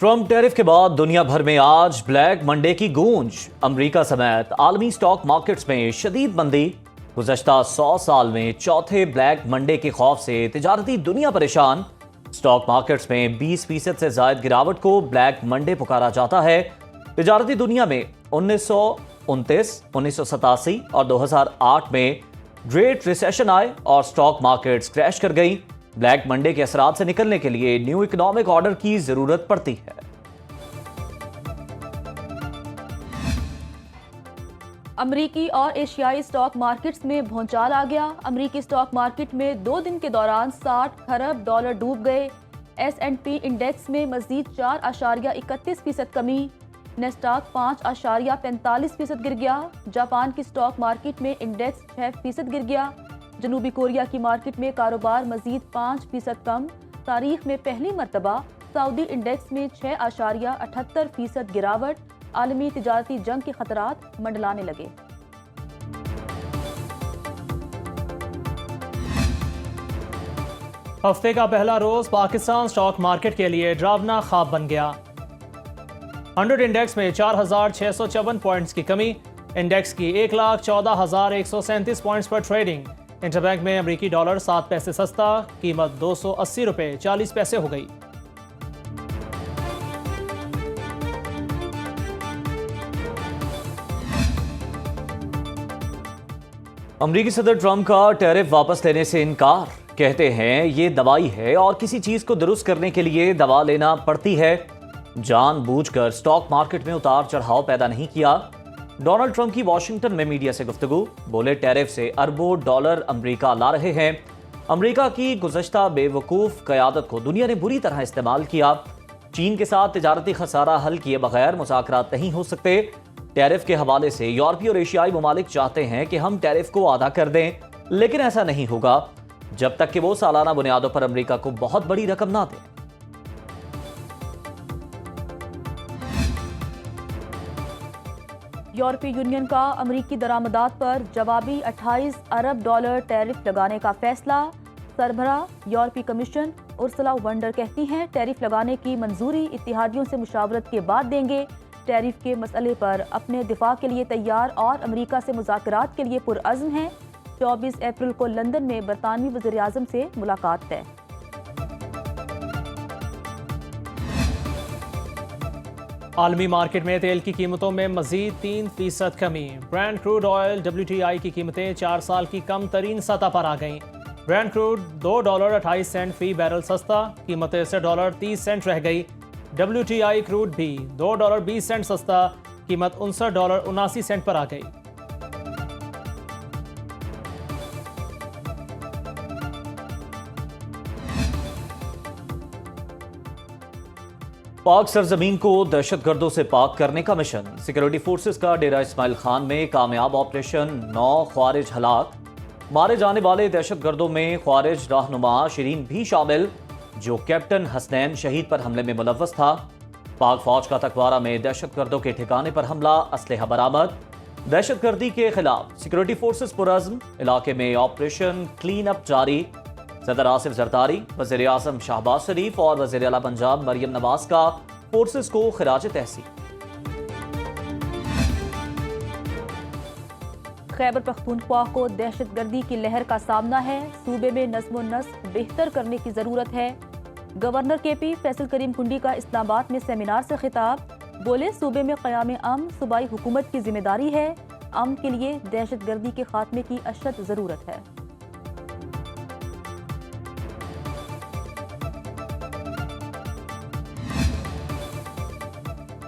Trump tariff کے بعد دنیا بھر میں آج بلیک منڈے کی گونج۔ امریکہ سمیت عالمی سٹاک مارکیٹس میں شدید مندی۔ گزشتہ 100 سال میں چوتھے بلیک منڈے کے خوف سے تجارتی دنیا پریشان۔ سٹاک مارکیٹس میں 20% سے زائد گراوٹ کو بلیک منڈے پکارا جاتا ہے۔ تجارتی دنیا میں 1929، 1987 اور 2008 میں گریٹ ریسیشن آئے اور سٹاک مارکیٹس کریش کر گئی۔ بلیک منڈے کے اثرات سے نکلنے کے لیے نیو اکنامک آرڈر کی ضرورت پڑتی ہے۔ امریکی اور ایشیائی سٹاک مارکیٹس میں بھونچال آ گیا۔ امریکی سٹاک مارکیٹ میں 2 دن کے دوران $60 کھرب ڈوب گئے۔ S&P انڈیکس میں مزید 4.31% کمی۔ نیسڈاک 5.45% گر گیا۔ جاپان کی سٹاک مارکیٹ میں انڈیکس 6% گر گیا۔ جنوبی کوریا کی مارکیٹ میں کاروبار مزید 5% کم۔ تاریخ میں پہلی مرتبہ سعودی انڈیکس میں 6.78% گراوٹ۔ عالمی تجارتی جنگ کے خطرات منڈلانے لگے۔ ہفتے کا پہلا روز پاکستان سٹاک مارکیٹ کے لیے ڈراونا خواب بن گیا۔ 100 انڈیکس میں 4,654 پوائنٹس کی کمی۔ انڈیکس کی 1,14,137 پوائنٹس پر ٹریڈنگ۔ انٹر بینک میں امریکی ڈالر 7 پیسے سستا، قیمت $280.40 ہو گئی۔ امریکی صدر ٹرمپ کا ٹیرف واپس لینے سے انکار۔ کہتے ہیں یہ دوائی ہے اور کسی چیز کو درست کرنے کے لیے دوا لینا پڑتی ہے۔ جان بوجھ کر سٹاک مارکیٹ میں اتار چڑھاؤ پیدا نہیں کیا۔ ڈونلڈ ٹرمپ کی واشنگٹن میں میڈیا سے گفتگو۔ بولے ٹیرف سے اربوں ڈالر امریکہ لا رہے ہیں۔ امریکہ کی گزشتہ بے وقوف قیادت کو دنیا نے بری طرح استعمال کیا۔ چین کے ساتھ تجارتی خسارہ حل کیے بغیر مذاکرات نہیں ہو سکتے۔ ٹیرف کے حوالے سے یورپی اور ایشیائی ممالک چاہتے ہیں کہ ہم ٹیرف کو آدھا کر دیں، لیکن ایسا نہیں ہوگا جب تک کہ وہ سالانہ بنیادوں پر امریکہ کو بہت بڑی رقم نہ دیں۔ یورپی یونین کا امریکی درآمدات پر جوابی $28 ارب ٹیرف لگانے کا فیصلہ۔ سربراہ یورپی کمیشن ارسلا ونڈر کہتی ہیں ٹیرف لگانے کی منظوری اتحادیوں سے مشاورت کے بعد دیں گے۔ ٹیرف کے مسئلے پر اپنے دفاع کے لیے تیار اور امریکہ سے مذاکرات کے لیے پرعزم ہیں۔ 24 اپریل کو لندن میں برطانوی وزیر اعظم سے ملاقات طے۔ عالمی مارکیٹ میں تیل کی قیمتوں میں مزید 3% کمی۔ برینٹ کروڈ آئل WTI کی قیمتیں 4 سال کی کم ترین سطح پر آ گئیں۔ برینٹ کروڈ $2.28 فی بیرل سستا، قیمت $60.30 رہ گئی۔ WTI کروڈ بھی $2.20 سستا، قیمت $59.79 پر آ گئی۔ پاک سرزمین کو دہشت گردوں سے پاک کرنے کا مشن۔ سیکورٹی فورسز کا ڈیرہ اسماعیل خان میں کامیاب آپریشن، 9 خوارج ہلاک۔ مارے جانے والے دہشت گردوں میں خوارج رہنما شرین بھی شامل، جو کیپٹن حسنین شہید پر حملے میں ملوث تھا۔ پاک فوج کا تکوارہ میں دہشت گردوں کے ٹھکانے پر حملہ، اسلحہ برآمد۔ دہشت گردی کے خلاف سیکورٹی فورسز پرعزم، علاقے میں آپریشن کلین اپ جاری۔ صدر آصف زرداری، وزیر اعظم شہباز شریف اور وزیر اعلیٰ پنجاب مریم نواز کا فورسز کو خراج تحسین۔ خیبر پختونخوا کو دہشت گردی کی لہر کا سامنا ہے۔ صوبے میں نظم و نسق بہتر کرنے کی ضرورت ہے۔ گورنر KP فیصل کریم کنڈی کا اسلام آباد میں سیمینار سے خطاب۔ بولے صوبے میں قیام امن صوبائی حکومت کی ذمہ داری ہے۔ امن کے لیے دہشت گردی کے خاتمے کی اشد ضرورت ہے۔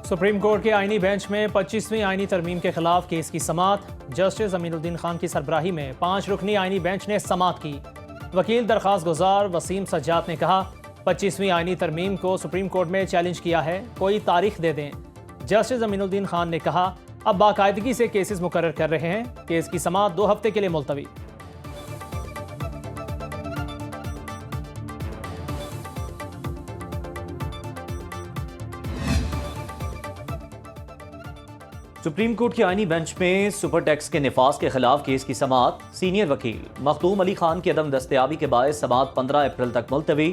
سپریم کورٹ کے آئینی بینچ میں 25ویں آئینی ترمیم کے خلاف کیس کی سماعت۔ جسٹس امین الدین خان کی سربراہی میں 5 رکنی آئینی بینچ نے سماعت کی۔ وکیل درخواست گزار وسیم سجاد نے کہا 25ویں آئینی ترمیم کو سپریم کورٹ میں چیلنج کیا ہے، کوئی تاریخ دے دیں۔ جسٹس امین الدین خان نے کہا اب باقاعدگی سے کیسز مقرر کر رہے ہیں، کیس کی سماعت 2 ہفتے کے لیے ملتوی۔ سپریم کورٹ کے آئینی بینچ میں سپر ٹیکس کے نفاذ کے خلاف کیس کی سماعت۔ سینئر وکیل مخدوم علی خان کی عدم دستیابی کے باعث سماعت 15 اپریل تک ملتوی۔